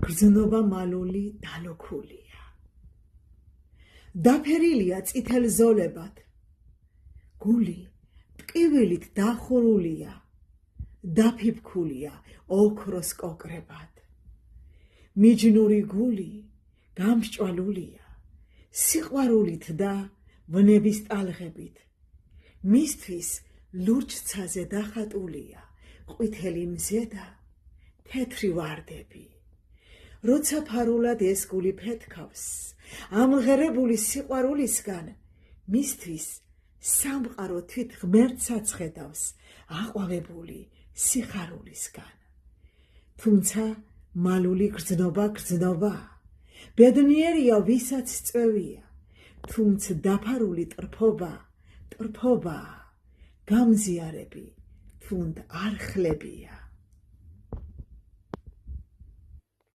გრძნობა მალული დალოქულია. დაფერილია წითელ ზოლებად. გული ტკივილით დახურულია. დაფიფქულია ოქროს კოკრებად. მიჯნური გული გამსჭვალულია. სიყვარულით და ვნების ტალღებით. მისთვის ლურჯცაზე დახატულია ყვითელი მზე და თეთრი ვარდები. როცა ფარულად ეს გული ფეთქავს ამღერებული სიყვარულისგან, მისთვის სამყარო თვით ღმერთსაც ხედავს აყვავებული სიხარულისგან. თუმცა მალული გრძნობა, ბედნიერია ვისაც წვევია, თუმცა დაფარული ტრფობა, გამზიარები თუნდ არ ხლებია.